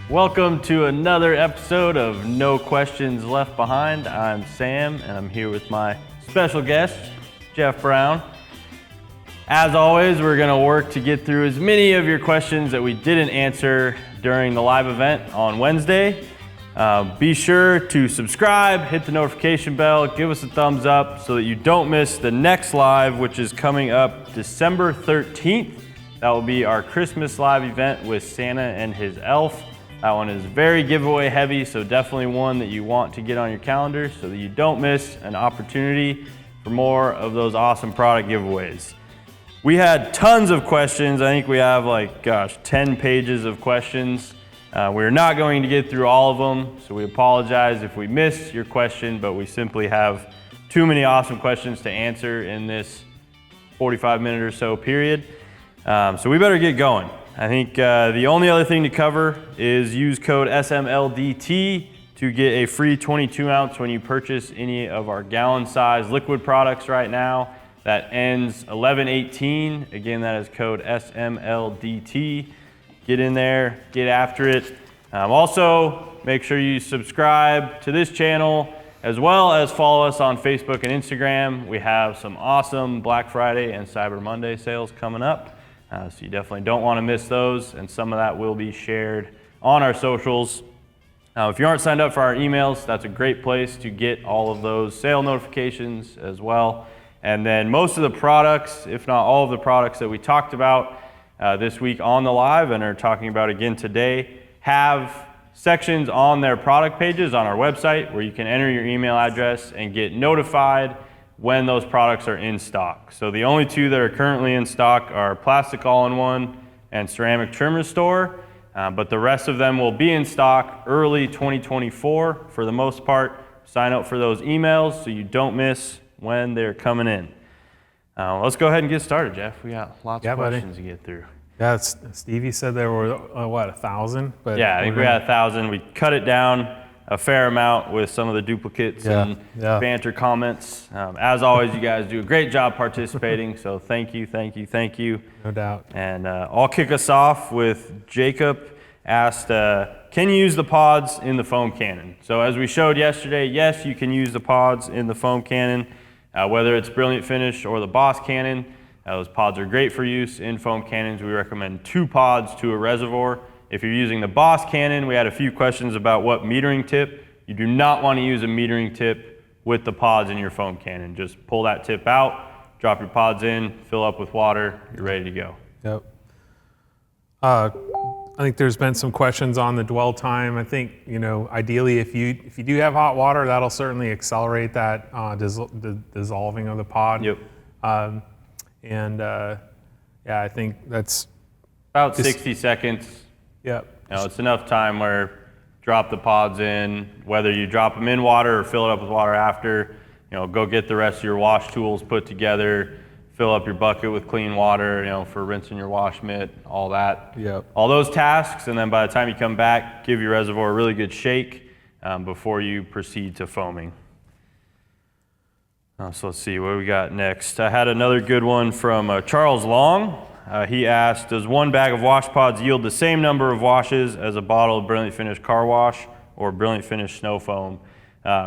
Welcome to another episode of No Questions Left Behind. I'm Sam, and I'm here with my special guest, Jeff Brown. As always, we're going to work to get through as many of your questions that we didn't answer during the live event on Wednesday. Be sure to subscribe, hit the notification bell, give us a thumbs up so that you don't miss the next live, which is coming up December 13th. That will be our Christmas live event with Santa and his elf. That one is very giveaway heavy, so definitely one that you want to get on your calendar so that you don't miss an opportunity for more of those awesome product giveaways. We had tons of questions. I think we have 10 pages of questions. We're not going to get through all of them, so we apologize if we miss your question, but we simply have too many awesome questions to answer in this 45-minute or so period. So we better get going. I think the only other thing to cover is use code SMLDT to get a free 22 ounce when you purchase any of our gallon size liquid products right now. That ends 11/18. Again, that is code SMLDT. Get in there, get after it. Also, make sure you subscribe to this channel as well as follow us on Facebook and Instagram. We have some awesome Black Friday and Cyber Monday sales coming up. So you definitely don't want to miss those, and some of that will be shared on our socials. If you aren't signed up for our emails, that's a great place to get all of those sale notifications as well. And then most of the products, if not all of the products that we talked about this week on the live and are talking about again today, have sections on their product pages on our website where you can enter your email address and get notified when those products are in stock. So the only two that are currently in stock are Plastic All-in-One and Ceramic Trim Restore, but the rest of them will be in stock early 2024 for the most part. Sign up for those emails so you don't miss when they're coming in. Let's go ahead and get started, Jeff. We got lots of questions to get through. Yeah, Stevie said there were, 1,000? But yeah, I think we had 1,000. We cut it down a fair amount with some of the duplicates and banter comments. As always, you guys do a great job participating, so thank you. No doubt. And I'll kick us off with Jacob asked, can you use the pods in the foam cannon? So as we showed yesterday, yes, you can use the pods in the foam cannon, whether it's Brilliant Finish or the Boss cannon. Those pods are great for use in foam cannons. We recommend 2 pods to a reservoir. If you're using the Boss cannon, we had a few questions about what metering tip. You do not want to use a metering tip with the pods in your foam cannon. Just pull that tip out, drop your pods in, fill up with water, you're ready to go. Yep. I think there's been some questions on the dwell time. I think, ideally if you do have hot water, that'll certainly accelerate that the dissolving of the pod. Yep. I think that's about 60 seconds. Yep. It's enough time where drop the pods in, whether you drop them in water or fill it up with water after. Go get the rest of your wash tools put together, fill up your bucket with clean water, for rinsing your wash mitt, all that. Yep. All those tasks, and then by the time you come back, give your reservoir a really good shake before you proceed to foaming. So let's see what we got next. I had another good one from Charles Long. He asked, does one bag of wash pods yield the same number of washes as a bottle of Brilliant Finish car wash or Brilliant Finish snow foam?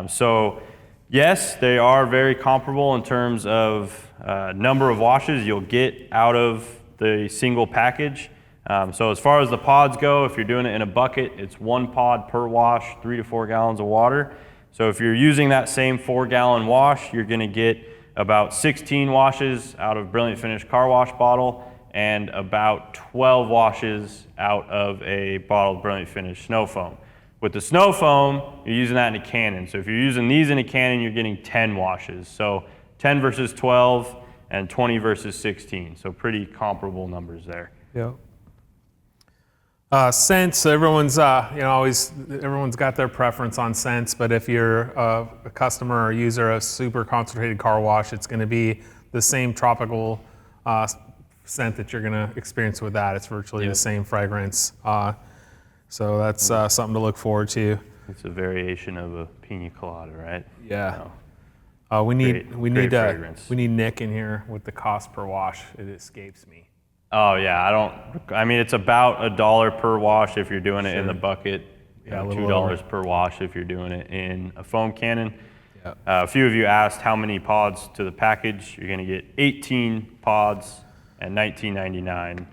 So yes, they are very comparable in terms of number of washes you'll get out of the single package. So as far as the pods go, if you're doing it in a bucket, it's 1 pod per wash, 3 to 4 gallons of water. So if you're using that same 4-gallon wash, you're going to get about 16 washes out of Brilliant Finish car wash bottle and about 12 washes out of a bottle of Brilliant Finish snow foam. With the snow foam, you're using that in a cannon. So if you're using these in a cannon, you're getting 10 washes. So 10 versus 12 and 20 versus 16. So pretty comparable numbers there. Yep. Scents, everyone's got their preference on scents, but if you're a customer or user of super concentrated car wash, it's going to be the same tropical scent that you're going to experience with that. It's virtually the same fragrance. So that's something to look forward to. It's a variation of a pina colada, right? Yeah. We need Nick in here with the cost per wash. It escapes me. Oh yeah, I mean, it's about $1 per wash if you're doing it in the bucket. Yeah, $2 per wash if you're doing it in a foam cannon. Yep. A few of you asked how many pods to the package. You're going to get 18 pods at $19.99.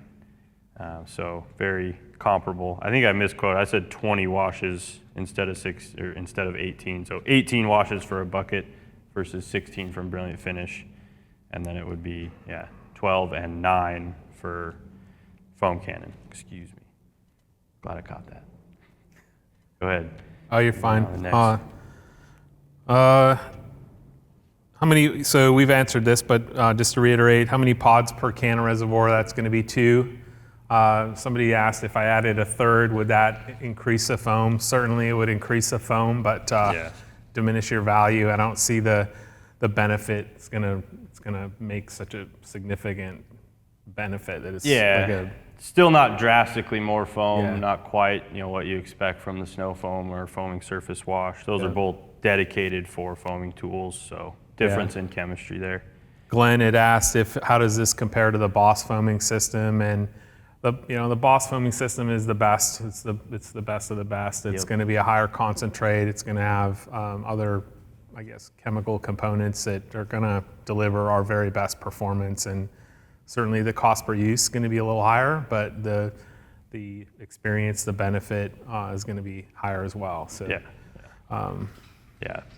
So very comparable. I think I misquoted. I said 20 washes instead of 18. So 18 washes for a bucket versus 16 from Brilliant Finish, and then it would be 12 and 9 for foam cannon. Excuse me. Glad I caught that. Go ahead. Oh, you're fine. Next. How many, so we've answered this, but just to reiterate, how many pods per cannon reservoir? That's going to be 2. Somebody asked if I added a third, would that increase the foam? Certainly it would increase the foam, but diminish your value. I don't see the benefit. It's gonna make such a significant benefit that it's still not drastically more foam, not quite what you expect from the snow foam or foaming surface wash. Those are both dedicated for foaming tools, so difference in chemistry there. Glenn had asked how does this compare to the Boss foaming system, and the Boss foaming system is the best. It's the best of the best. It's going to be a higher concentrate. It's going to have other, I guess, chemical components that are going to deliver our very best performance, and certainly the cost per use is going to be a little higher, but the experience, the benefit is going to be higher as well. So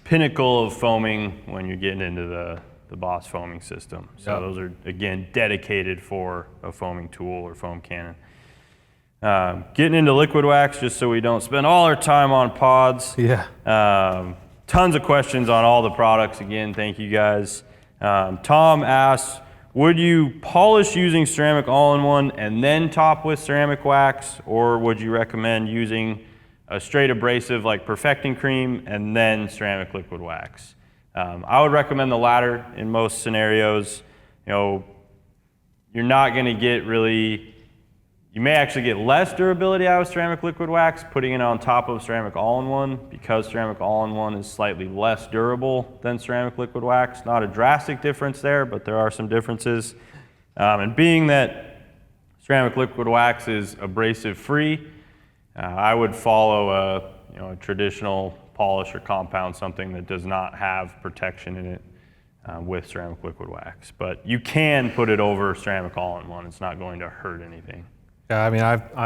pinnacle of foaming when you're getting into the Boss foaming system. So those are, again, dedicated for a foaming tool or foam cannon. Getting into liquid wax, just so we don't spend all our time on pods. Tons of questions on all the products. Again, thank you guys. Tom asks, would you polish using ceramic all-in-one and then top with ceramic wax, or would you recommend using a straight abrasive like perfecting cream and then ceramic liquid wax? I would recommend the latter in most scenarios. You're not going to get you may actually get less durability out of ceramic liquid wax putting it on top of ceramic all-in-one, because ceramic all-in-one is slightly less durable than ceramic liquid wax. Not a drastic difference there, but there are some differences. And being that ceramic liquid wax is abrasive free, I would follow a traditional polish or compound, something that does not have protection in it with ceramic liquid wax. But you can put it over ceramic all-in-one. It's not going to hurt anything. Yeah, I mean,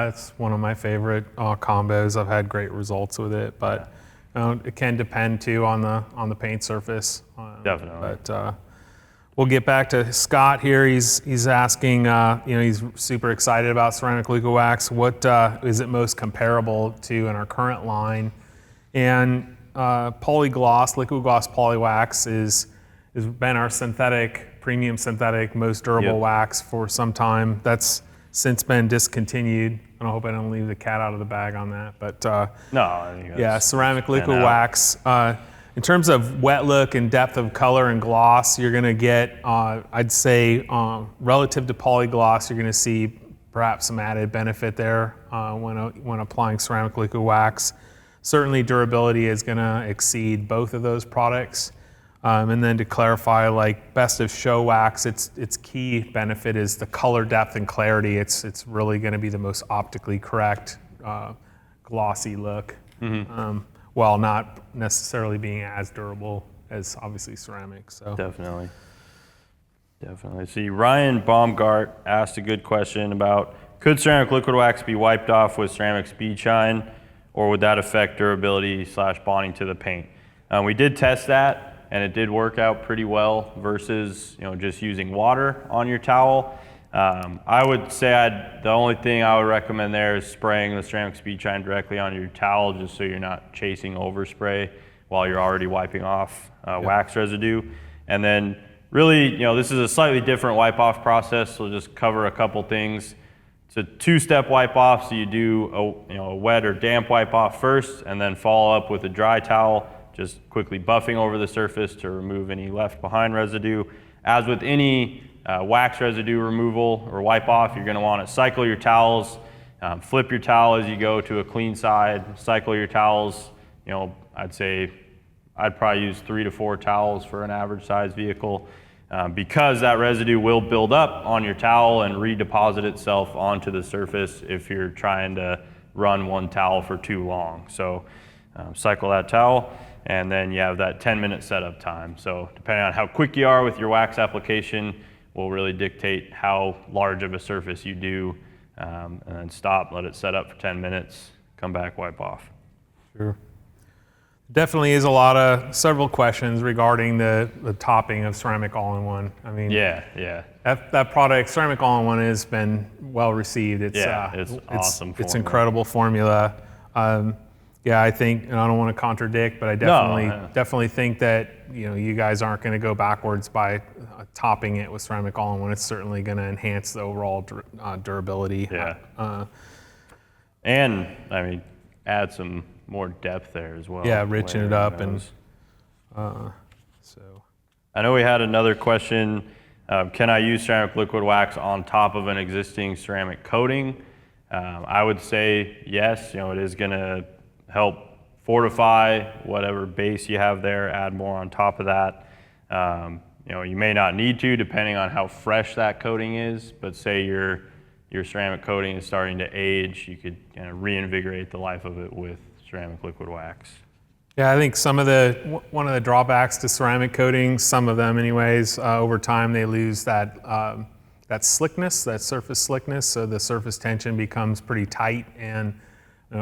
it's one of my favorite combos. I've had great results with it, but it can depend too on the paint surface. Definitely. But we'll get back to Scott here. He's asking, he's super excited about ceramic liquid wax. What is it most comparable to in our current line? And polygloss, liquid gloss polywax has been our premium synthetic, most durable wax for some time. That's since been discontinued. I hope I don't leave the cat out of the bag on that. But no, I think ceramic liquid wax. In terms of wet look and depth of color and gloss, you're going to get, I'd say, relative to polygloss, you're going to see perhaps some added benefit there when applying ceramic liquid wax. Certainly durability is going to exceed both of those products. And then to clarify, like best of show wax, its key benefit is the color depth and clarity. It's really going to be the most optically correct glossy look, while not necessarily being as durable as obviously ceramic. So definitely. See, Ryan Baumgart asked a good question about, could ceramic liquid wax be wiped off with ceramic speed shine, or would that affect durability / bonding to the paint? We did test that, and it did work out pretty well versus just using water on your towel. I would say the only thing I would recommend there is spraying the ceramic speed shine directly on your towel, just so you're not chasing overspray while you're already wiping off wax residue. And then really, this is a slightly different wipe off process, so just cover a couple things. It's a 2-step wipe off, so you do a wet or damp wipe off first, and then follow up with a dry towel, just quickly buffing over the surface to remove any left behind residue. As with any wax residue removal or wipe off, you're going to want to cycle your towels, flip your towel as you go to a clean side, cycle your towels. I'd say I'd probably use 3 to 4 towels for an average size vehicle. because that residue will build up on your towel and redeposit itself onto the surface if you're trying to run one towel for too long. So cycle that towel, and then you have that 10-minute setup time. So depending on how quick you are with your wax application will really dictate how large of a surface you do, and then stop, let it set up for 10 minutes, come back, wipe off. Sure. Definitely is several questions regarding the topping of ceramic all-in-one. I mean, yeah. That product, ceramic all-in-one, has been well received. It's awesome. It's incredible formula. I think, and I don't want to contradict, but I definitely think that you guys aren't going to go backwards by topping it with ceramic all-in-one. It's certainly going to enhance the overall durability. Yeah. And I mean, add some more depth there as well. Yeah, richen it up, and so. I know we had another question. Can I use ceramic liquid wax on top of an existing ceramic coating? I would say yes. It is going to help fortify whatever base you have there. Add more on top of that. You may not need to, depending on how fresh that coating is. But say your ceramic coating is starting to age, you could kind of reinvigorate the life of it with ceramic liquid wax. Yeah, I think one of the drawbacks to ceramic coatings, some of them anyways, over time they lose that slickness, that surface slickness, so the surface tension becomes pretty tight, and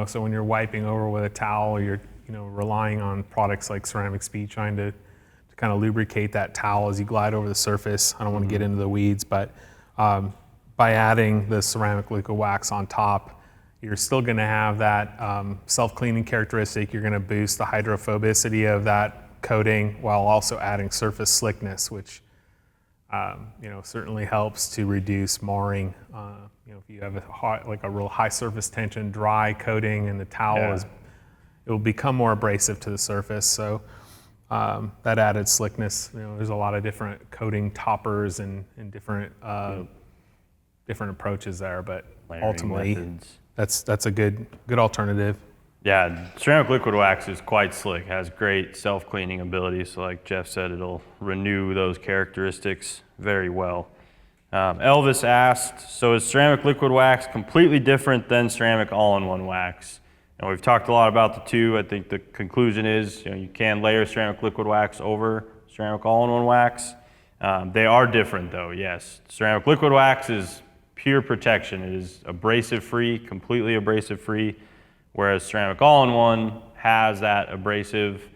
so when you're wiping over with a towel, or you're relying on products like Ceramic Speed, trying to kind of lubricate that towel as you glide over the surface. I don't want to get into the weeds, but by adding the ceramic liquid wax on top, you're still going to have that self-cleaning characteristic. You're going to boost the hydrophobicity of that coating while also adding surface slickness, which certainly helps to reduce marring. If you have a real high surface tension, dry coating, and the towel it will become more abrasive to the surface. So that added slickness, there's a lot of different coating toppers and different approaches there, but layering ultimately methods. That's a good alternative. Yeah, ceramic liquid wax is quite slick, has great self-cleaning ability, so like Jeff said, it'll renew those characteristics very well. Elvis asked, so is ceramic liquid wax completely different than ceramic all-in-one wax? And we've talked a lot about the two. I think the conclusion is you can layer ceramic liquid wax over ceramic all-in-one wax. They are different though, yes. Ceramic liquid wax is pure protection. It is abrasive-free, completely abrasive-free, whereas ceramic all-in-one has that abrasive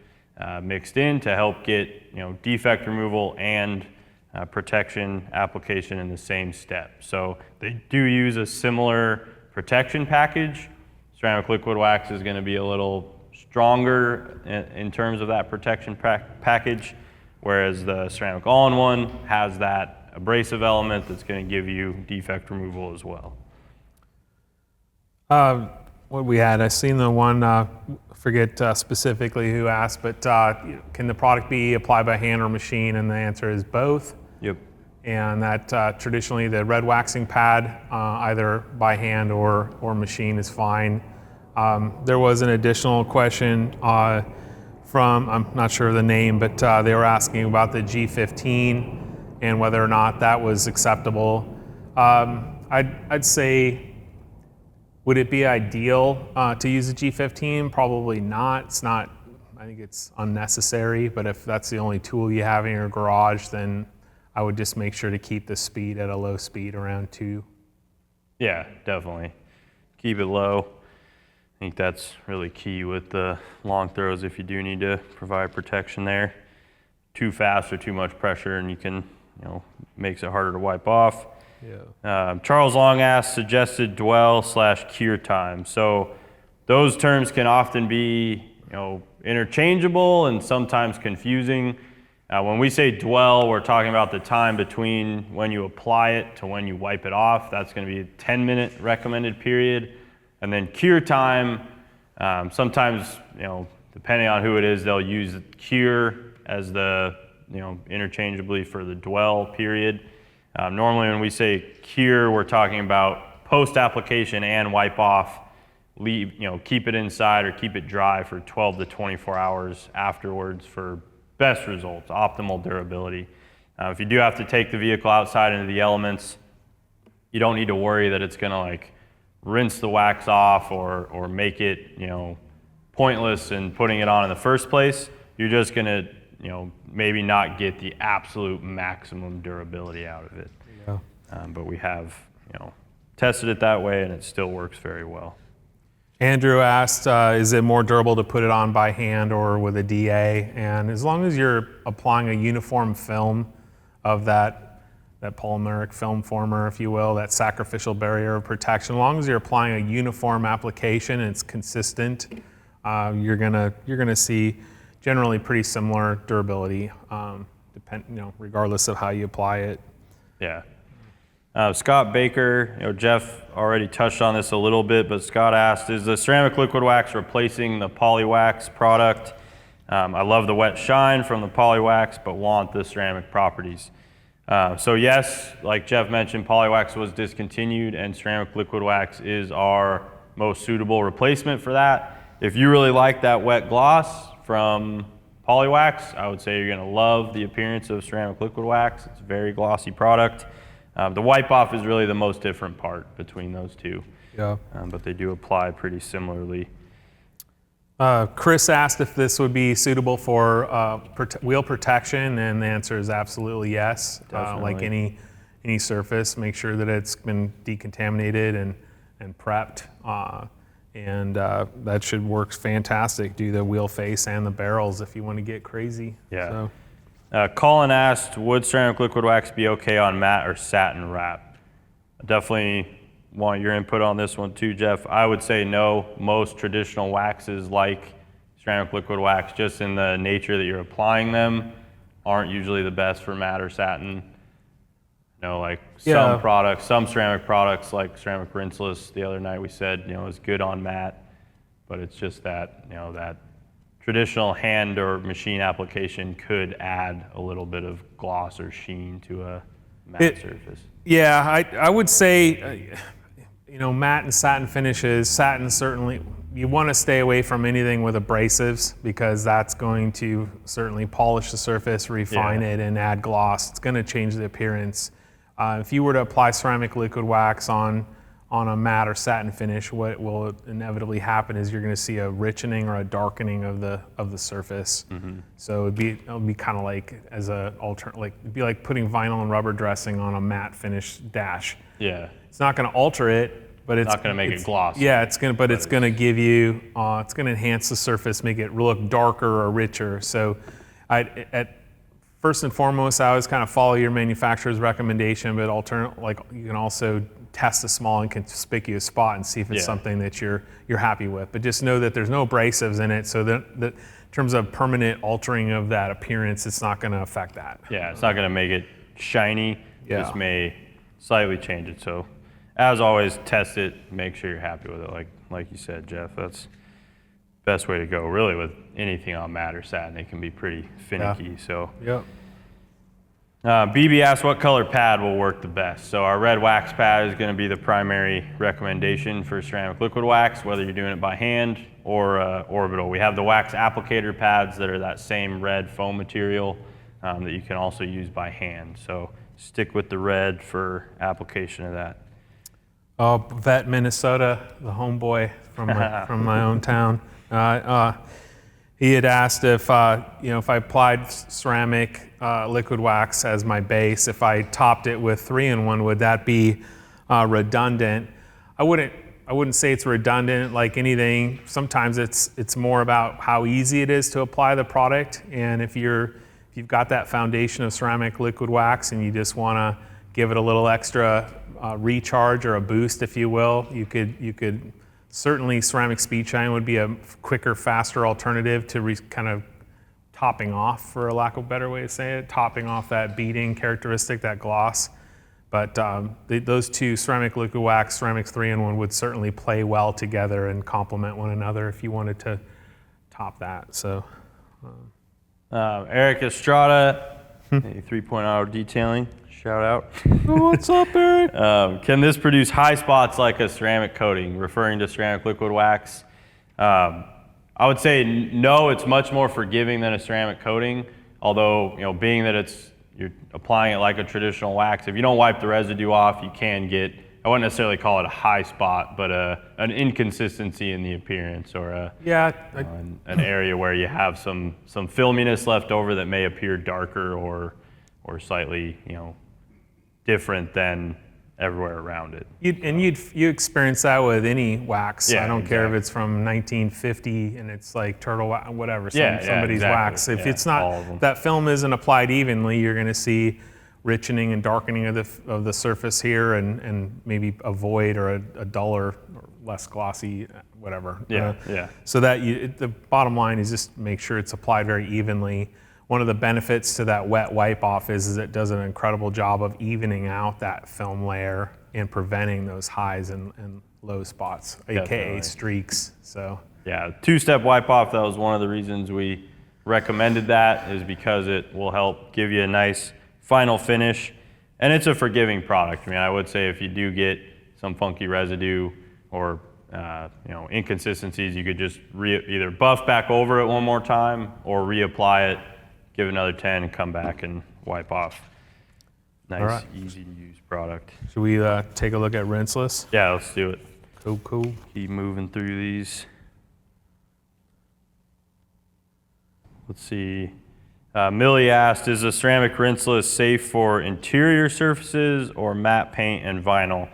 mixed in to help get defect removal and protection application in the same step. So they do use a similar protection package. Ceramic liquid wax is going to be a little stronger in terms of that protection package, whereas the ceramic all-in-one has that abrasive element that's going to give you defect removal as well. What we had, I seen the one, forget specifically who asked, but can the product be applied by hand or machine? And the answer is both. Yep. And that traditionally the red waxing pad, either by hand or machine, is fine. There was an additional question from, I'm not sure of the name, but they were asking about the G15 and whether or not that was acceptable. I'd say, would it be ideal to use a G15? Probably not. It's not, I think it's unnecessary, but if that's the only tool you have in your garage, then I would just make sure to keep the speed at a low speed, around 2. Yeah, definitely. Keep it low. I think that's really key with the long throws if you do need to provide protection there. Too fast or too much pressure and you can, makes it harder to wipe off. Yeah. Charles Long asked, suggested dwell/cure time. So those terms can often be, interchangeable and sometimes confusing. When we say dwell, we're talking about the time between when you apply it to when you wipe it off. That's going to be a 10-minute recommended period. And then cure time, sometimes, depending on who it is, they'll use cure as the, interchangeably for the dwell period. Normally when we say cure, we're talking about post-application and wipe off, leave, keep it inside or keep it dry for 12 to 24 hours afterwards for best results, optimal durability. If you do have to take the vehicle outside into the elements, you don't need to worry that it's gonna like rinse the wax off or make it, you know, pointless in putting it on in the first place. You're just gonna, you know, maybe not get the absolute maximum durability out of it. Yeah. But we have, you know, tested it that way and it still works very well. Andrew asked, is it more durable to put it on by hand or with a DA? And as long as you're applying a uniform film of that polymeric film former, if you will, that sacrificial barrier of protection, as long as you're applying a uniform application and it's consistent, you're gonna see generally pretty similar durability, regardless of how you apply it. Yeah. Scott Baker, you know, Jeff already touched on this a little bit, but Scott asked, is the ceramic liquid wax replacing the polywax product? I love the wet shine from the polywax, but want the ceramic properties. So yes, like Jeff mentioned, polywax was discontinued and ceramic liquid wax is our most suitable replacement for that. If you really like that wet gloss from polywax, I would say you're gonna love the appearance of ceramic liquid wax. It's a very glossy product. The wipe off is really the most different part between those two. Yeah. But they do apply pretty similarly. Chris asked if this would be suitable for wheel protection, and the answer is absolutely yes. Like any surface, make sure that it's been decontaminated and prepped, and that should work fantastic. Do the wheel face and the barrels if you want to get crazy. Yeah. So. Colin asked, would ceramic liquid wax be okay on matte or satin wrap? I definitely want your input on this one too, Jeff. I would say no. Most traditional waxes like ceramic liquid wax, just in the nature that you're applying them, aren't usually the best for matte or satin. You know, like some products, some ceramic products like ceramic rinseless the other night we said, you know, is good on matte, but it's just that, you know, that traditional hand or machine application could add a little bit of gloss or sheen to a matte surface. Yeah, I would say, you know, matte and satin finishes, satin certainly, you want to stay away from anything with abrasives because that's going to certainly polish the surface, refine it, and add gloss. It's going to change the appearance. If you were to apply ceramic liquid wax on a matte or satin finish, what will inevitably happen is you're going to see a richening or a darkening of the surface. Mm-hmm. So it'll be kind of like as a it'd be like putting vinyl and rubber dressing on a matte finish dash. Yeah. It's not going to alter it, but it's not going to make it glossy. Yeah, it's going to give you, it's going to enhance the surface, make it look darker or richer. So first and foremost, I always kind of follow your manufacturer's recommendation, but you can also test a small and conspicuous spot and see if it's something that you're happy with. But just know that there's no abrasives in it, so that in terms of permanent altering of that appearance, it's not going to affect that. Yeah, it's not going to make it shiny. Yeah. Just may slightly change it. So, as always, test it. Make sure you're happy with it. Like you said, Jeff, that's the best way to go. Really, with anything on matte or satin, it can be pretty finicky. Yeah. So. Yeah. BB asked what color pad will work the best. So our red wax pad is going to be the primary recommendation for ceramic liquid wax, whether you're doing it by hand or orbital. We have the wax applicator pads that are that same red foam material that you can also use by hand. So stick with the red for application of that. Vet Minnesota, the homeboy from my own town. He had asked if if I applied ceramic liquid wax as my base, if I topped it with 3-in-1, would that be redundant? I wouldn't say it's redundant like anything. Sometimes it's more about how easy it is to apply the product, and if you've got that foundation of ceramic liquid wax and you just want to give it a little extra recharge or a boost, if you will, you could. Certainly, ceramic speed shine would be a quicker, faster alternative to kind of topping off, for a lack of a better way to say it, topping off that beading characteristic, that gloss. But those two, ceramic liquid wax, ceramic 3-in-1, would certainly play well together and complement one another if you wanted to top that. So, Eric Estrada, 3.0 detailing. Shout out. What's up, Eric? Can this produce high spots like a ceramic coating, referring to ceramic liquid wax? I would say no, it's much more forgiving than a ceramic coating, although, being that it's, you're applying it like a traditional wax. If you don't wipe the residue off, you can get, I wouldn't necessarily call it a high spot, but an inconsistency in the appearance, or an area where you have some filminess left over that may appear darker or slightly, different than everywhere around it. You experience that with any wax. Yeah, I don't care if exactly. it's from 1950 and it's like turtle wax, whatever, somebody's exactly. wax. If Yeah, it's all of not, them. that film isn't applied evenly, you're going to see richening and darkening of the surface here, and maybe a void or a duller or less glossy, whatever. Yeah. So that the bottom line is just make sure it's applied very evenly. One of the benefits to that wet wipe off is it does an incredible job of evening out that film layer and preventing those highs and low spots, aka streaks. So yeah, two-step wipe off, that was one of the reasons we recommended that, is because it will help give you a nice final finish, and it's a forgiving product. I mean, I would say if you do get some funky residue or inconsistencies, you could just either buff back over it one more time or reapply it, give another 10, and come back and wipe off. Nice, right. Easy to use product. should we take a look at rinseless? Yeah, let's do it. Cool. Keep moving through these. Let's see. Millie asked, is a ceramic rinseless safe for interior surfaces or matte paint and vinyl?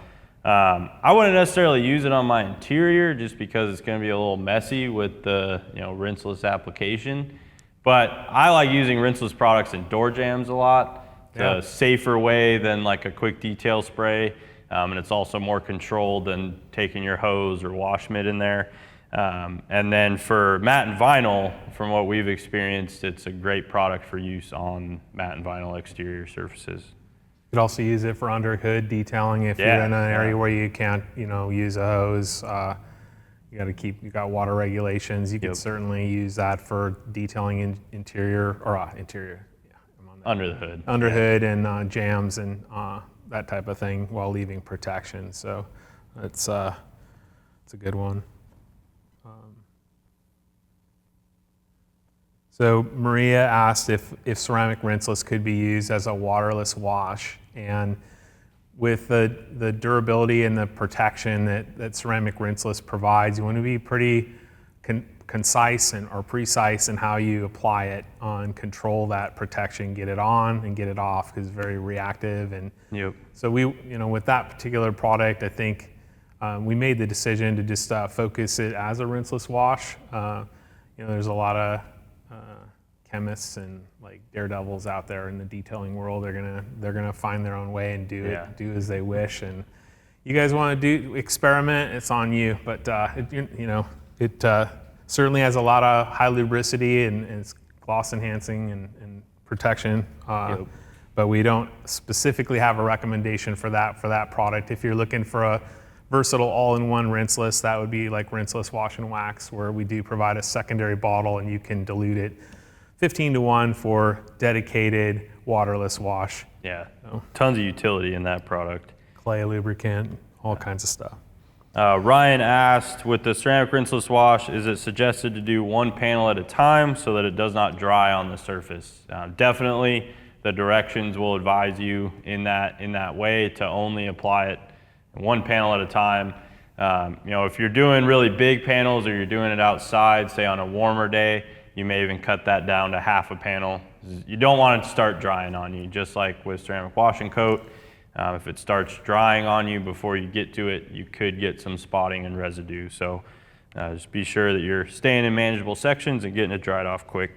I wouldn't necessarily use it on my interior just because it's going to be a little messy with the rinseless application. But I like using rinseless products in door jams a lot. It's a safer way than like a quick detail spray, and it's also more controlled than taking your hose or wash mitt in there. And then for matte and vinyl, from what we've experienced, it's a great product for use on matte and vinyl exterior surfaces. You could also use it for under hood detailing if you're in an area where you can't, use a hose. You got water regulations. You could certainly use that for detailing interior. Under the hood. Under hood and jams and that type of thing while leaving protection. So it's a good one. So Maria asked if ceramic rinseless could be used as a waterless wash, and with the durability and the protection that ceramic rinseless provides, you want to be pretty concise or precise in how you apply it and control that protection, get it on and get it off, because it's very reactive. And so with that particular product, I think we made the decision to just focus it as a rinseless wash. There's a lot of chemists and like daredevils out there in the detailing world. They're gonna find their own way and do as they wish. And you guys want to experiment, it's on you. But it certainly has a lot of high lubricity and it's gloss enhancing and protection. But we don't specifically have a recommendation for that product. If you're looking for a versatile all-in-one rinseless, that would be like rinseless wash and wax, where we do provide a secondary bottle and you can dilute it 15-to-1 for dedicated waterless wash. Yeah, tons of utility in that product. Clay lubricant, all kinds of stuff. Ryan asked, with the ceramic rinseless wash, is it suggested to do one panel at a time so that it does not dry on the surface? Definitely, the directions will advise you in that way to only apply it one panel at a time. If you're doing really big panels or you're doing it outside, say on a warmer day, you may even cut that down to half a panel. You don't want it to start drying on you, just like with ceramic wash and coat. If it starts drying on you before you get to it, you could get some spotting and residue. So just be sure that you're staying in manageable sections and getting it dried off quick.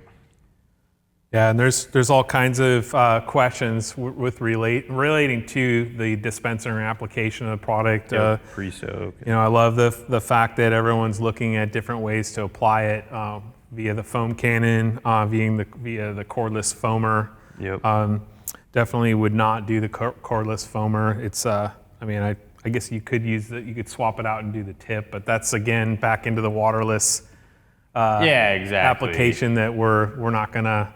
Yeah, and there's all kinds of questions with relating to the dispenser and application of the product. Pre-soak. I love the fact that everyone's looking at different ways to apply it via the foam cannon, via the cordless foamer. Definitely would not do the cordless foamer. It's I guess you could swap it out and do the tip, but that's again back into the waterless application that we're not gonna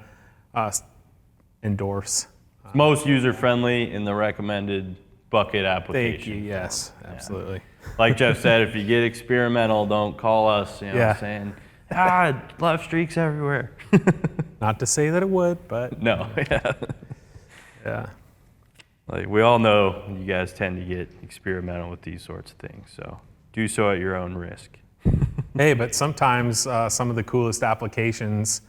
endorse. It's most user-friendly in the recommended bucket application. Thank you, yes, absolutely. Like Jeff said, if you get experimental, don't call us, saying, a lot of streaks everywhere. Not to say that it would, but. No, Yeah. Like we all know you guys tend to get experimental with these sorts of things, so do so at your own risk. Hey, but sometimes some of the coolest applications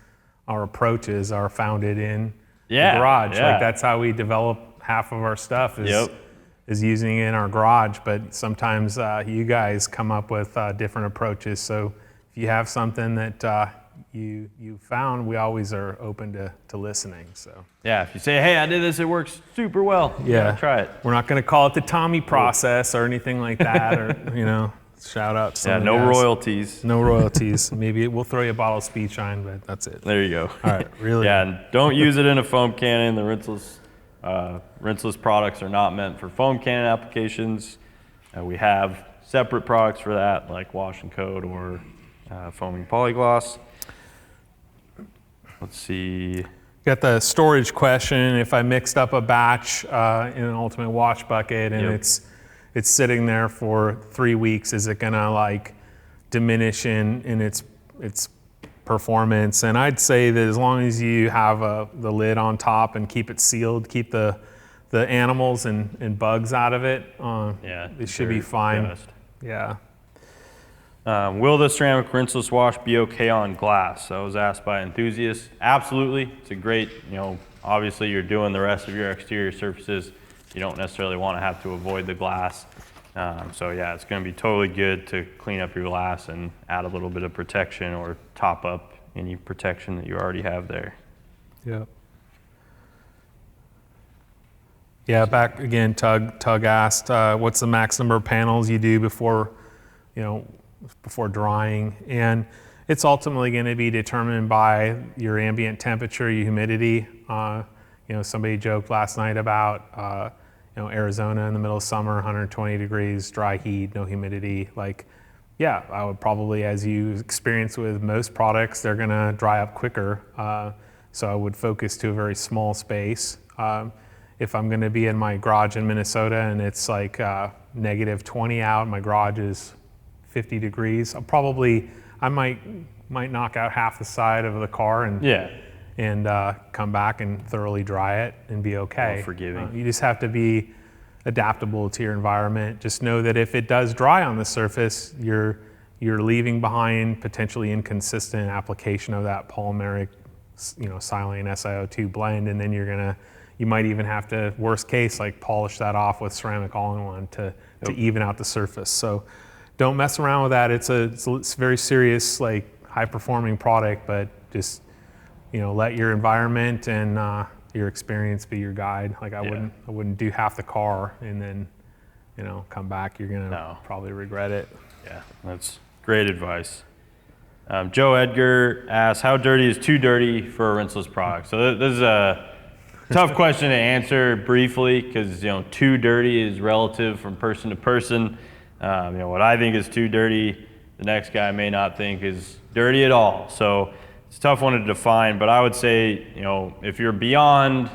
or approaches are founded in the garage. Yeah. Like that's how we develop half of our stuff is, Yep. is using it in our garage. But sometimes you guys come up with different approaches. So if you have something that you found, we always are open to listening. So Yeah, if you say, hey, I did this, it works super well. yeah, Try it. We're not going to call it the Tommy process or anything like that, or shout out to some of the no guys. royalties. No royalties. Maybe we'll throw you a bottle of speed shine, but that's it. There you go. All right, really. Yeah, and don't use it in a foam cannon. The rinseless products are not meant for foam cannon applications. We have separate products for that, like Wash and Coat or foaming polygloss. Let's see. Got the storage question. If I mixed up a batch in an ultimate wash bucket and it's sitting there for 3 weeks, is it gonna like diminish in its performance? And I'd say that as long as you have the lid on top and keep it sealed, keep the animals and bugs out of it, it should be fine. Best. Yeah. Will the ceramic rinseless wash be okay on glass? That was asked by enthusiasts. Absolutely. It's a great, obviously you're doing the rest of your exterior surfaces. You don't necessarily want to have to avoid the glass. So yeah, it's going to be totally good to clean up your glass and add a little bit of protection or top up any protection that you already have there. Yeah. Yeah, back again, Tug asked, what's the max number of panels you do before drying? And it's ultimately going to be determined by your ambient temperature, your humidity. Somebody joked last night about, Arizona in the middle of summer, 120 degrees, dry heat, no humidity. I would probably, as you experience with most products, they're going to dry up quicker. So I would focus to a very small space. If I'm going to be in my garage in Minnesota and it's like negative 20 out, my garage is 50 degrees, I might knock out half the side of the car and come back and thoroughly dry it and be okay. More forgiving. You just have to be adaptable to your environment. Just know that if it does dry on the surface, you're leaving behind potentially inconsistent application of that polymeric, silane SiO2 blend, and then you might even have to, worst case, like polish that off with ceramic all-in-one to even out the surface. So don't mess around with that. It's a very serious, high-performing product, but just let your environment and your experience be your guide. I wouldn't do half the car and then come back. You're gonna probably regret it. Yeah, that's great advice. Joe Edgar asks, how dirty is too dirty for a rinseless product? So this is a tough question to answer briefly because too dirty is relative from person to person. What I think is too dirty, the next guy may not think is dirty at all. So it's a tough one to define, but I would say, if you're beyond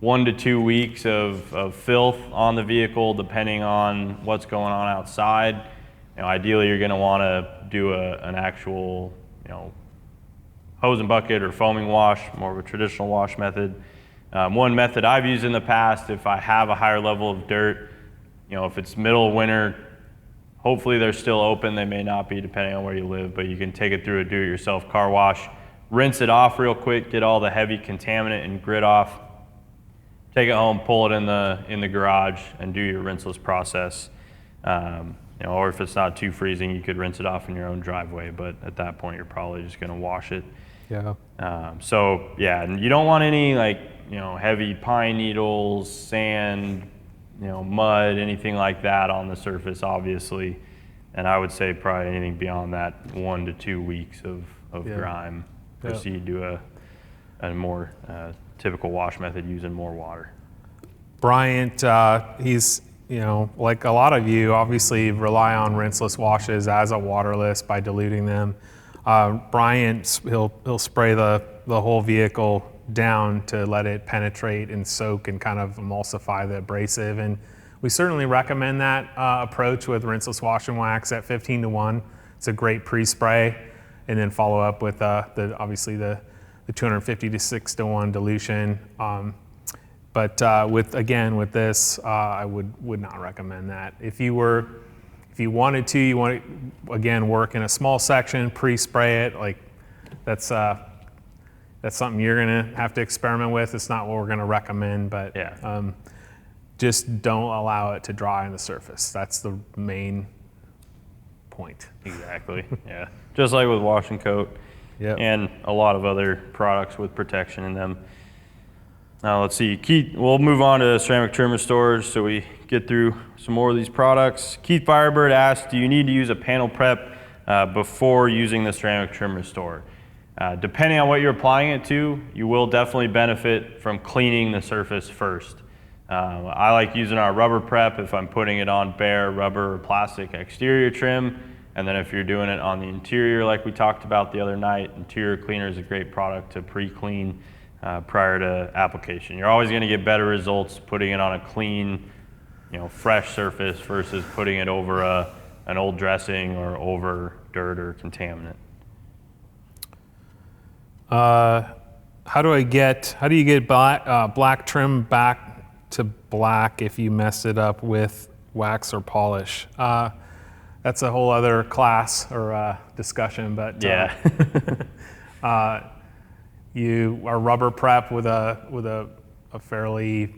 1 to 2 weeks of filth on the vehicle, depending on what's going on outside, ideally you're going to want to do an actual, hose and bucket or foaming wash, more of a traditional wash method. One method I've used in the past, if I have a higher level of dirt, if it's middle of winter, hopefully they're still open. They may not be depending on where you live, but you can take it through a do-it-yourself car wash, rinse it off real quick, get all the heavy contaminant and grit off, take it home, pull it in the garage, and do your rinseless process. Or if it's not too freezing, you could rinse it off in your own driveway, but at that point you're probably just going to wash it. Yeah. And you don't want any heavy pine needles, sand, mud, anything like that on the surface, obviously. And I would say probably anything beyond that 1 to 2 weeks of grime. Proceed to a more typical wash method using more water. Bryant, he's, like a lot of you, obviously rely on rinseless washes as a waterless by diluting them. Bryant, he'll spray the whole vehicle down to let it penetrate and soak and kind of emulsify the abrasive. And we certainly recommend that approach with rinseless wash and wax at 15 to 1. It's a great pre-spray. And then follow up with obviously the 250 to 6 to 1 dilution. But with this, I would not recommend that. If you wanted to, you want to again work in a small section, pre-spray it. Like that's something you're gonna have to experiment with. It's not what we're gonna recommend, but just don't allow it to dry on the surface. That's the main point. Exactly. Yeah. Just like with wash and coat. Yep. And a lot of other products with protection in them. Now let's see, Keith, we'll move on to ceramic trim restorers so we get through some more of these products. Keith Firebird asked, do you need to use a panel prep before using the ceramic trim restorer? Depending on what you're applying it to, you will definitely benefit from cleaning the surface first. I like using our rubber prep if I'm putting it on bare rubber or plastic exterior trim. And then if you're doing it on the interior like we talked about the other night, interior cleaner is a great product to pre-clean prior to application. You're always going to get better results putting it on a clean, fresh surface versus putting it over an old dressing or over dirt or contaminant. How do you get black trim back to black if you messed it up with wax or polish? That's a whole other class or discussion, but yeah. You are rubber prep with a fairly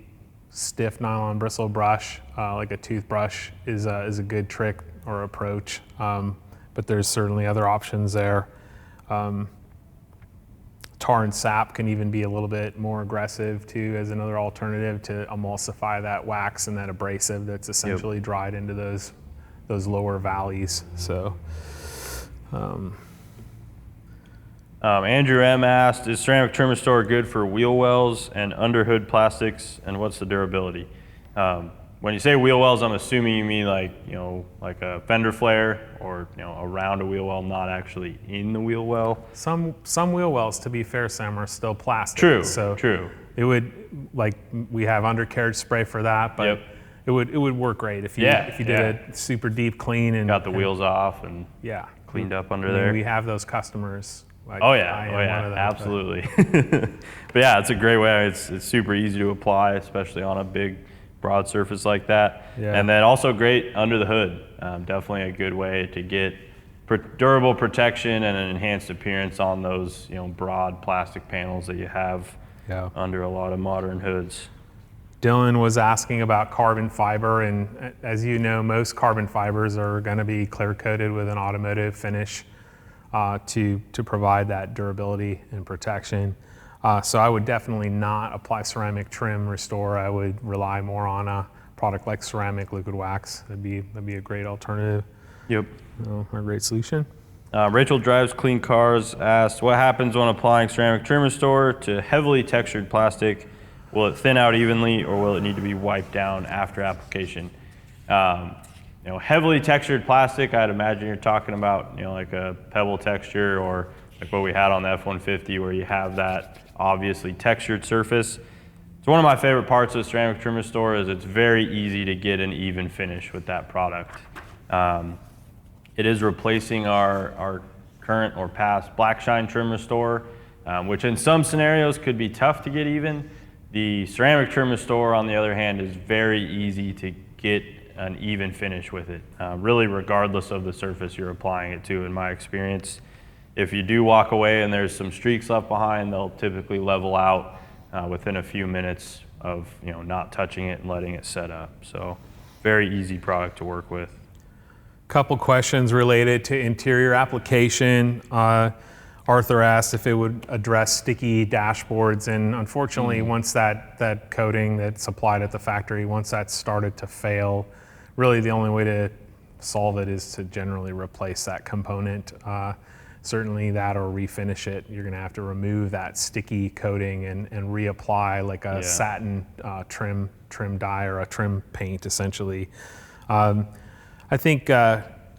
stiff nylon bristle brush, like a toothbrush, is a good trick or approach. But there's certainly other options there. Tar and sap can even be a little bit more aggressive too, as another alternative to emulsify that wax and that abrasive that's essentially dried into those lower valleys. So. Andrew M. asked, is ceramic trim restorer good for wheel wells and underhood plastics, and what's the durability? When you say wheel wells, I'm assuming you mean like a fender flare or around a wheel well, not actually in the wheel well. Some wheel wells, to be fair, Sam, are still plastic. True. So true. It would, like, we have undercarriage spray for that, but it would work great if you did a super deep clean and got the wheels off and cleaned up under there. We have those customers. Like, absolutely. But yeah, it's a great way. It's super easy to apply, especially on a big, broad surface like that. Yeah. And then also great under the hood. Definitely a good way to get durable protection and an enhanced appearance on those broad plastic panels that you have under a lot of modern hoods. Dylan was asking about carbon fiber, and as you know, most carbon fibers are going to be clear coated with an automotive finish to provide that durability and protection. So I would definitely not apply ceramic trim restore. I would rely more on a product like ceramic liquid wax. That'd be a great alternative. Yep. A great solution. Rachel Drives Clean Cars asked, what happens when applying ceramic trim restorer to heavily textured plastic? Will it thin out evenly, or will it need to be wiped down after application? Heavily textured plastic, I'd imagine you're talking about, like a pebble texture, or like what we had on the F-150 where you have that obviously textured surface. It's one of my favorite parts of ceramic trim restore is it's very easy to get an even finish with that product. It is replacing our current or past black shine trim restore, which in some scenarios could be tough to get even. The ceramic trim restore, on the other hand, is very easy to get an even finish with it, really regardless of the surface you're applying it to, in my experience. If you do walk away and there's some streaks left behind, they'll typically level out within a few minutes of not touching it and letting it set up. So very easy product to work with. Couple questions related to interior application. Arthur asked if it would address sticky dashboards, and unfortunately once that coating that's applied at the factory, once that's started to fail, really the only way to solve it is to generally replace that component. Certainly that, or refinish it. You're gonna have to remove that sticky coating and reapply like a satin trim dye or a trim paint essentially. I think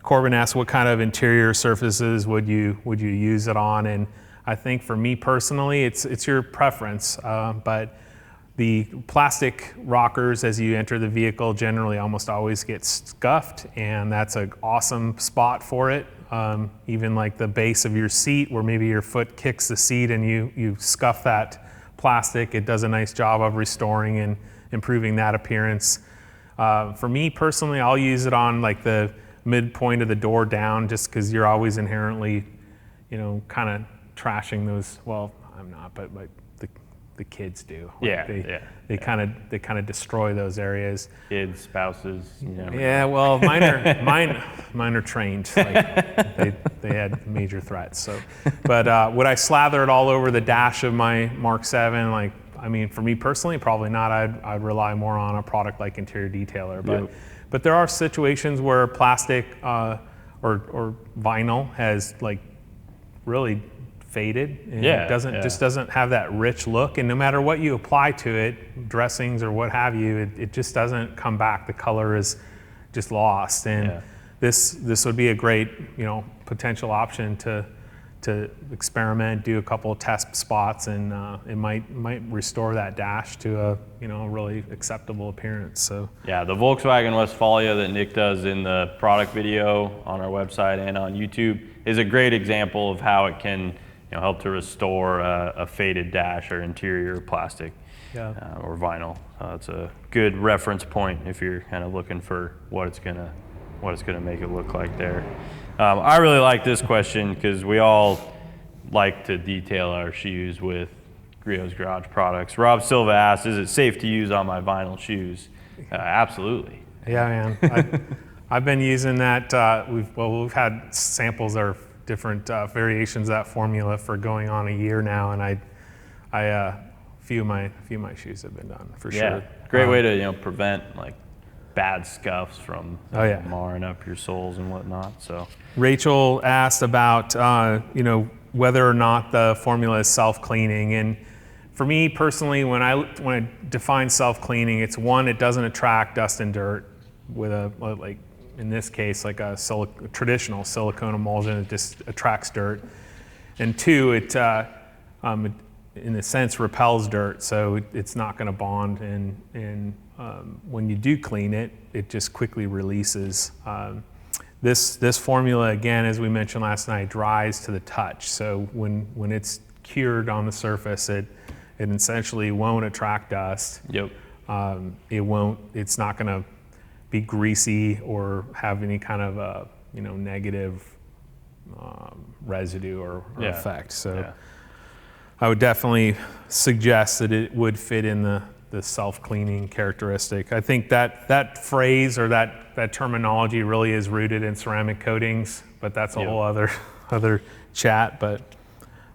Corbin asked what kind of interior surfaces would you use it on, and I think for me personally it's your preference, but the plastic rockers as you enter the vehicle generally almost always get scuffed, and that's an awesome spot for it. Even like the base of your seat where maybe your foot kicks the seat and you scuff that plastic. It does a nice job of restoring and improving that appearance. For me personally, I'll use it on like the midpoint of the door down, just because you're always inherently, kind of trashing those. Well, I'm not, but the kids do. They kind of destroy those areas. Kids, spouses. Yeah, well, mine are trained. Like, they had major threats. So, but would I slather it all over the dash of my Mark 7? Like, I mean, for me personally, probably not. I'd rely more on a product like Interior Detailer. But there are situations where plastic or vinyl has like really faded, and it just doesn't have that rich look, and no matter what you apply to it, dressings or what have you, it just doesn't come back. The color is just lost, and this would be a great potential option to experiment, do a couple of test spots, and it might restore that dash to a really acceptable appearance. So yeah, the Volkswagen Westfalia that Nick does in the product video on our website and on YouTube is a great example of how it can help to restore a faded dash or interior plastic or vinyl. It's a good reference point if you're kind of looking for what it's gonna make it look like there. I really like this question because we all like to detail our shoes with Griot's Garage products. Rob Silva asks, is it safe to use on my vinyl shoes? Absolutely. Yeah, man. I've been using that. We've had samples of different variations of that formula for going on a year now, and a few of my shoes have been done for sure. Great way to prevent like bad scuffs from marring up your soles and whatnot. So Rachel asked about whether or not the formula is self-cleaning, and for me personally, when I define self-cleaning, it's one, it doesn't attract dust and dirt with like in this case like a traditional silicone emulsion. It just attracts dirt, and two, it in a sense repels dirt, so it's not going to bond, and when you do clean it, it just quickly releases. This formula, again, as we mentioned last night, dries to the touch. So when it's cured on the surface, it essentially won't attract dust. Yep. It's not going to be greasy or have any kind of negative residue or effect. So I would definitely suggest that it would fit in the self-cleaning characteristic. I think that phrase or that terminology really is rooted in ceramic coatings, but that's a whole other chat. But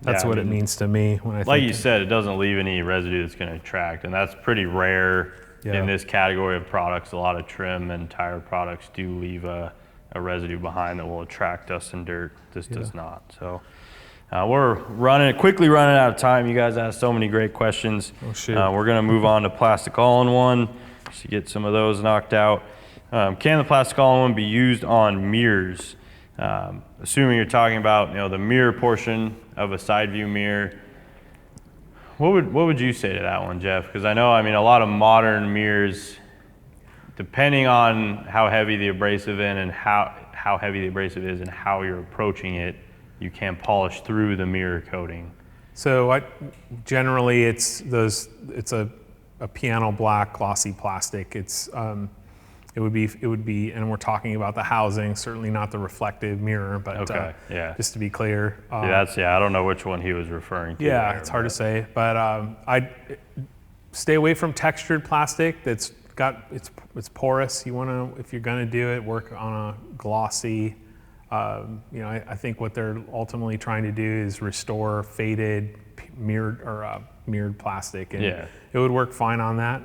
that's what it means to me when I think. Like you said, it doesn't leave any residue that's going to attract, and that's pretty rare in this category of products. A lot of trim and tire products do leave a residue behind that will attract dust and dirt. This does not. So. We're quickly running out of time. You guys asked so many great questions. Oh, shoot. We're going to move on to plastic all-in-one just to get some of those knocked out. Can the plastic all-in-one be used on mirrors? Assuming you're talking about the mirror portion of a side view mirror, what would you say to that one, Jeff? Because a lot of modern mirrors, depending on how heavy the abrasive is and how heavy the abrasive is and how you're approaching it, you can polish through the mirror coating. So generally it's a piano black glossy plastic. It would be, and we're talking about the housing, certainly not the reflective mirror, but just to be clear. I don't know which one he was referring to. Yeah, it's hard to say, but I stay away from textured plastic that's it's porous. If you're gonna do it, work on a glossy. I think what they're ultimately trying to do is restore faded mirrored plastic, and it would work fine on that.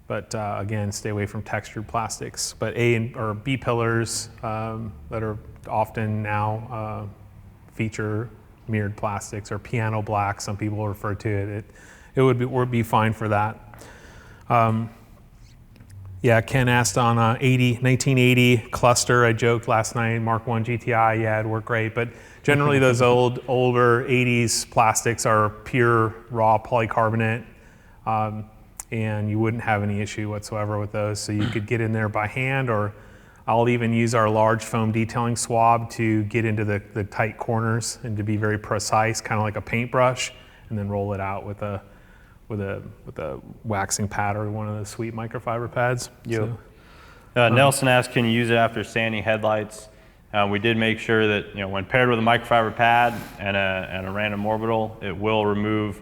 But again, stay away from textured plastics. But A or B pillars that are often now feature mirrored plastics or piano black, some people refer to it. It would be fine for that. Ken asked on 1980 cluster. I joked last night, Mark 1 GTI, it'd work great. But generally those older 80s plastics are pure raw polycarbonate, and you wouldn't have any issue whatsoever with those. So you could get in there by hand, or I'll even use our large foam detailing swab to get into the tight corners and to be very precise, kind of like a paintbrush. then roll it out with a waxing pad or one of the sweet microfiber pads. Yep. Nelson asked, can you use it after sanding headlights? We did make sure that, when paired with a microfiber pad and a random orbital, it will remove,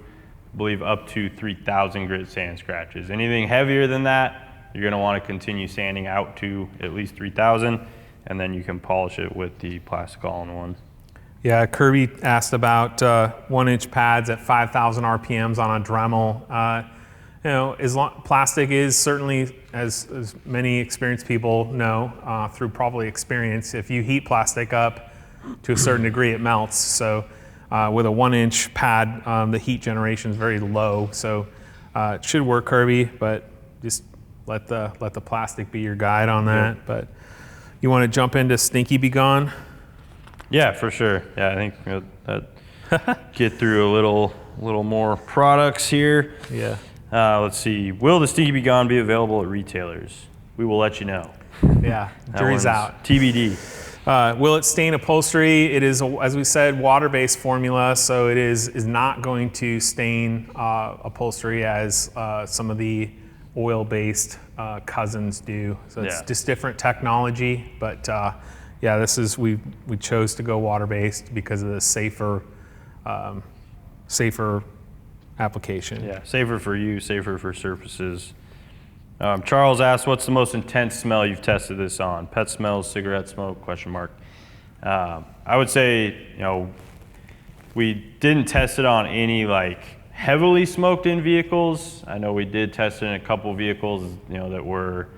I believe, up to 3,000 grit sand scratches. Anything heavier than that, you're going to want to continue sanding out to at least 3,000, and then you can polish it with the plastic all-in-one. Yeah, Kirby asked about 1-inch pads at 5,000 RPMs on a Dremel. Plastic is certainly, as many experienced people know through probably experience, if you heat plastic up to a certain degree, it melts. So with a 1-inch pad, the heat generation is very low. So it should work, Kirby, but just let the plastic be your guide on that. Yep. But you want to jump into Stinky Be Gone? Yeah, for sure. Yeah, I think that get through a little more products here. Yeah. Let's see. Will the Stinky Be Gone be available at retailers? We will let you know. Yeah, jury's out. TBD. Will it stain upholstery? It is, as we said, water-based formula, so it is not going to stain upholstery as some of the oil-based cousins do. So it's just different technology, but yeah, this is we chose to go water-based because of the safer application. Yeah, safer for you, safer for surfaces. Charles asked, what's the most intense smell you've tested this on? Pet smells, cigarette smoke, question mark. I would say, we didn't test it on any heavily smoked in vehicles. I know we did test it in a couple vehicles, that were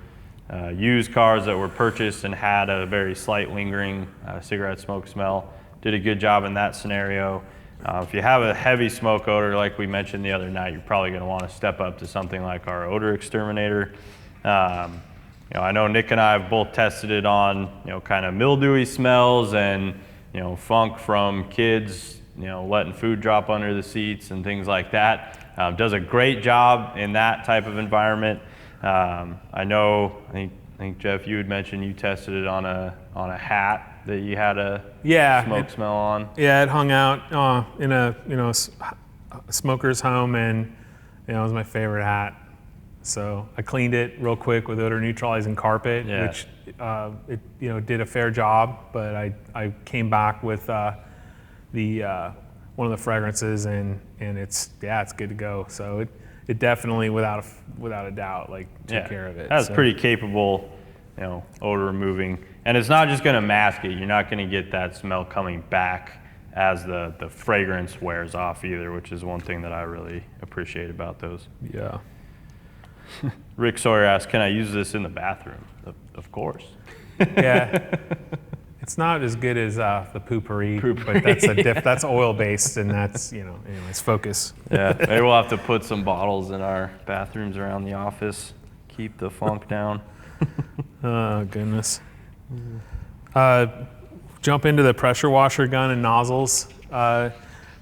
used cars that were purchased and had a very slight lingering cigarette smoke smell. Did a good job in that scenario. If you have a heavy smoke odor, like we mentioned the other night, you're probably going to want to step up to something like our odor exterminator. I know Nick and I have both tested it on, kind of mildewy smells and, funk from kids, letting food drop under the seats and things like that. Does a great job in that type of environment. I think Jeff, you had mentioned you tested it on a hat that you had a smoke smell on. Yeah, it hung out in a smoker's home, and it was my favorite hat. So I cleaned it real quick with odor neutralizing carpet, which it did a fair job. But I came back with one of the fragrances, and it's good to go. So it definitely, without a doubt, took care of it. That's pretty capable, odor removing. And it's not just going to mask it. You're not going to get that smell coming back as the fragrance wears off either, which is one thing that I really appreciate about those. Yeah. Rick Sawyer asked, can I use this in the bathroom? Of course. Yeah. It's not as good as the poopery, but that's oil-based, and that's, anyways, focus. Yeah, maybe we'll have to put some bottles in our bathrooms around the office, keep the funk down. Oh, goodness. Jump into the pressure washer gun and nozzles.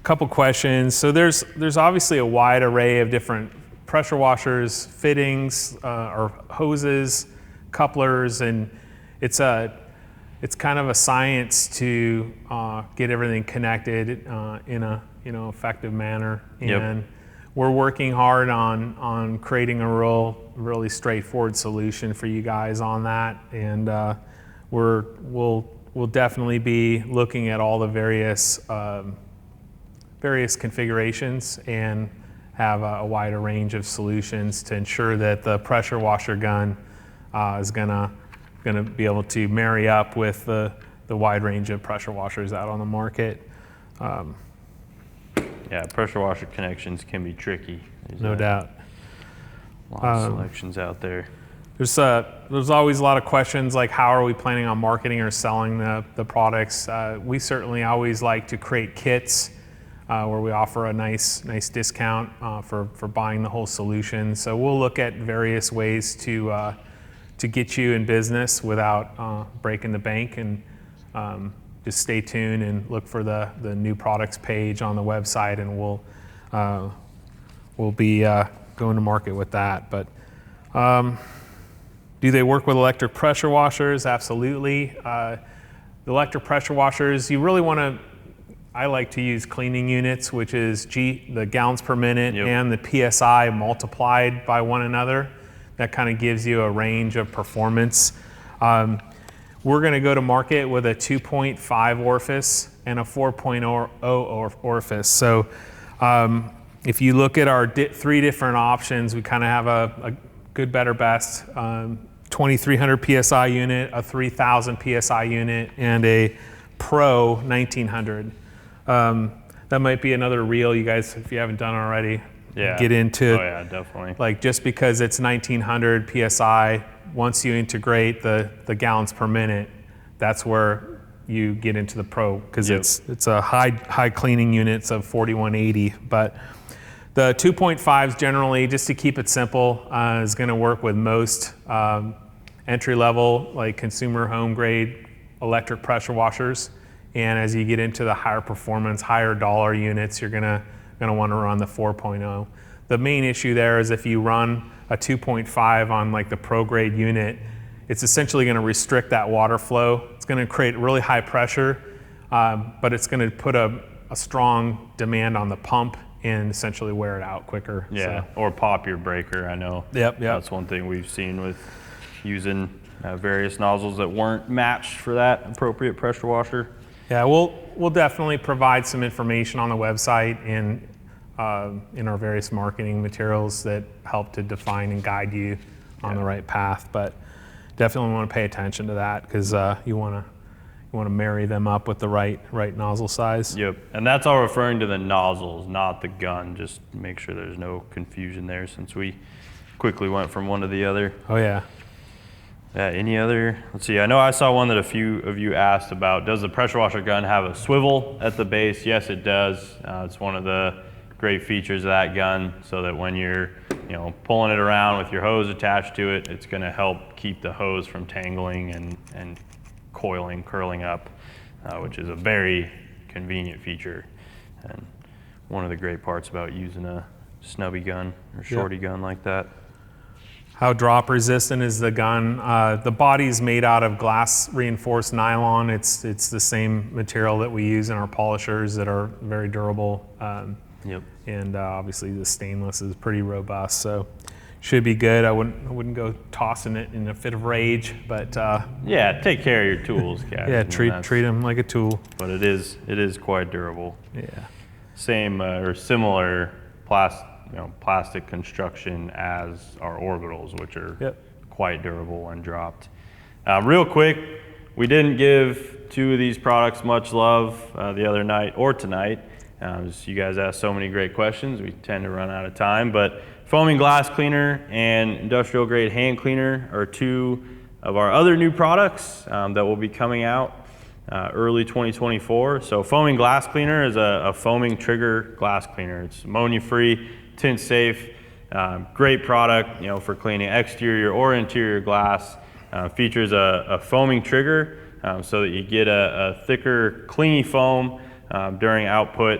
Couple questions. So there's obviously a wide array of different pressure washers, fittings, or hoses, couplers, and it's kind of a science to get everything connected in a effective manner. And we're working hard on creating a really straightforward solution for you guys on that. And we'll definitely be looking at all the various configurations and have a wider range of solutions to ensure that the pressure washer gun is gonna be able to marry up with the wide range of pressure washers out on the market. Yeah, pressure washer connections can be tricky. No doubt. A lot of selections out there. There's always a lot of questions like, how are we planning on marketing or selling the products? We certainly always like to create kits where we offer a nice discount for buying the whole solution. So we'll look at various ways to get you in business without breaking the bank, and just stay tuned and look for the new products page on the website, and we'll be going to market with that. But do they work with electric pressure washers? Absolutely. The electric pressure washers, you really want to I like to use cleaning units, which is the gallons per minute Yep. and the PSI multiplied by one another. That kind of gives you a range of performance. We're going to go to market with a 2.5 orifice and a 4.0 orifice. So if you look at our 3 different options, we kind of have a good, better, best 2300 PSI unit, a 3000 PSI unit, and a Pro 1900. That might be another reel, you guys, if you haven't done it already, get into. Oh yeah, definitely. Like just because it's 1900 PSI, once you integrate the gallons per minute, that's where you get into the Pro, because it's a high cleaning units of 4180. But the 2.5s generally, just to keep it simple, is going to work with most entry level, like consumer home grade electric pressure washers. And as you get into the higher performance, higher dollar units, you're gonna want to run the 4.0. The main issue there is if you run a 2.5 on like the pro grade unit, it's essentially going to restrict that water flow. It's going to create really high pressure, but it's going to put a strong demand on the pump and essentially wear it out quicker. Yeah, or pop your breaker. I know. Yep. That's one thing we've seen with using various nozzles that weren't matched for that appropriate pressure washer. Yeah, we'll definitely provide some information on the website and in our various marketing materials that help to define and guide you on the right path. But definitely want to pay attention to that, because you want to marry them up with the right nozzle size. Yep, and that's all referring to the nozzles, not the gun. Just make sure there's no confusion there, since we quickly went from one to the other. Oh yeah. Yeah, any other? Let's see, I know I saw one that a few of you asked about. Does the pressure washer gun have a swivel at the base? Yes, it does. It's one of the great features of that gun, so that when you're pulling it around with your hose attached to it, it's going to help keep the hose from tangling and curling up, which is a very convenient feature, and one of the great parts about using a snubby gun or shorty gun like that. How drop resistant is the gun? The body's made out of glass reinforced nylon. It's the same material that we use in our polishers that are very durable. And obviously the stainless is pretty robust, so should be good. I wouldn't go tossing it in a fit of rage, but yeah, take care of your tools, guys. yeah, treat them like a tool. But it is quite durable. Yeah. Same or similar plastic construction as our orbitals, which are quite durable when dropped. Real quick, we didn't give 2 of these products much love the other night or tonight. You guys asked so many great questions, we tend to run out of time. But foaming glass cleaner and industrial grade hand cleaner are 2 of our other new products that will be coming out early 2024. So foaming glass cleaner is a foaming trigger glass cleaner. It's ammonia free, tint safe, great product for cleaning exterior or interior glass. Features a foaming trigger so that you get a thicker clingy foam during output.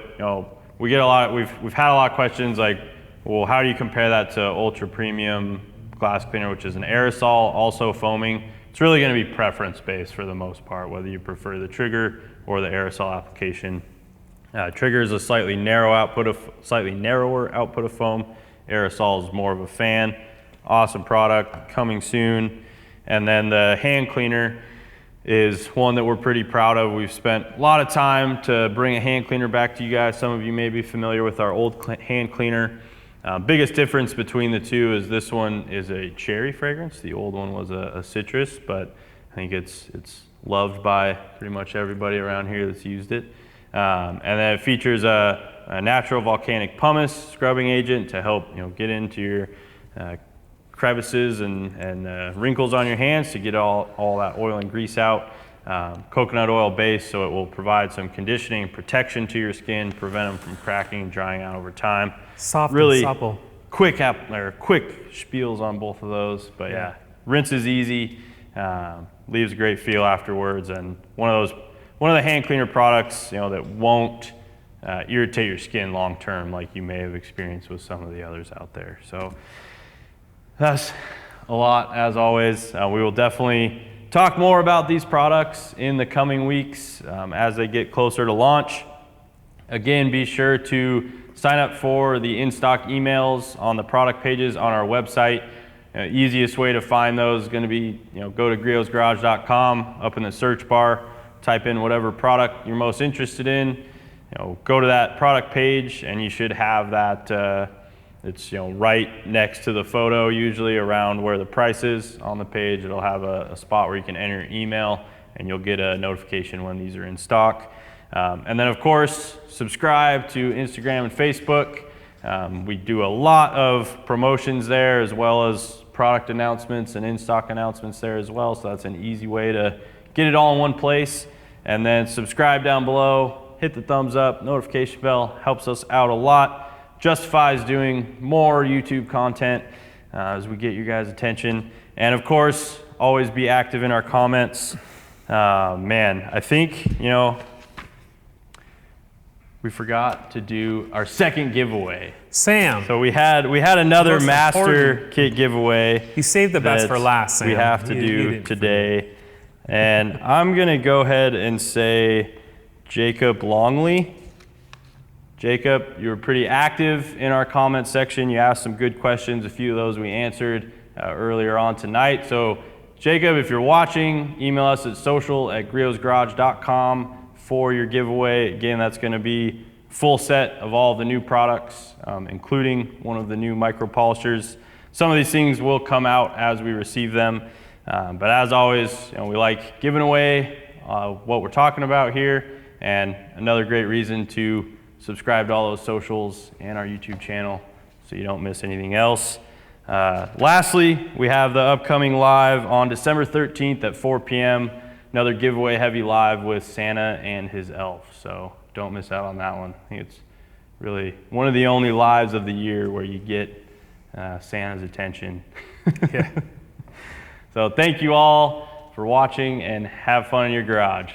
We've had a lot of questions like, well, how do you compare that to ultra premium glass cleaner, which is an aerosol also foaming? It's really going to be preference based for the most part, whether you prefer the trigger or the aerosol application. Trigger is a slightly narrower output of foam. Aerosol is more of a fan. Awesome product, coming soon. And then the hand cleaner is one that we're pretty proud of. We've spent a lot of time to bring a hand cleaner back to you guys. Some of you may be familiar with our old hand cleaner. Biggest difference between the 2 is this one is a cherry fragrance. The old one was a citrus, but I think it's loved by pretty much everybody around here that's used it. And then it features a natural volcanic pumice scrubbing agent to help get into your crevices and wrinkles on your hands to get all that oil and grease out. Coconut oil base, so it will provide some conditioning and protection to your skin, prevent them from cracking and drying out over time. Soft really and supple. Quick spiels on both of those, but yeah, rinse is easy, leaves a great feel afterwards, and one of the hand cleaner products that won't irritate your skin long term like you may have experienced with some of the others out there. So that's a lot, as always. We will definitely talk more about these products in the coming weeks as they get closer to launch. Again, be sure to sign up for the in-stock emails on the product pages on our website. Easiest way to find those is going to be, go to griotsgarage.com, up in the search bar, type in whatever product you're most interested in, go to that product page, and you should have that. It's right next to the photo, usually around where the price is on the page. It'll have a spot where you can enter your email, and you'll get a notification when these are in stock. And then of course, subscribe to Instagram and Facebook. We do a lot of promotions there, as well as product announcements and in-stock announcements there as well. So that's an easy way to get it all in one place. And then subscribe down below, hit the thumbs up, notification bell, helps us out a lot. Justifies doing more YouTube content as we get you guys' attention. And of course, always be active in our comments. Man, I think, we forgot to do our second giveaway. Sam. So we had another master kit giveaway. He saved the best for last, Sam. We have to do today. And I'm gonna go ahead and say Jacob Longley. Jacob, you were pretty active in our comment section. You asked some good questions. A few of those we answered earlier on tonight. So Jacob, if you're watching, email us at social@griotsgarage.com for your giveaway. Again, that's going to be full set of all the new products, including one of the new micro polishers. Some of these things will come out as we receive them. But as always, we like giving away what we're talking about here, and another great reason to subscribe to all those socials and our YouTube channel so you don't miss anything else. Lastly, we have the upcoming live on December 13th at 4 p.m. Another giveaway heavy live with Santa and his elf. So don't miss out on that one. I think it's really one of the only lives of the year where you get Santa's attention. Yeah. So thank you all for watching, and have fun in your garage.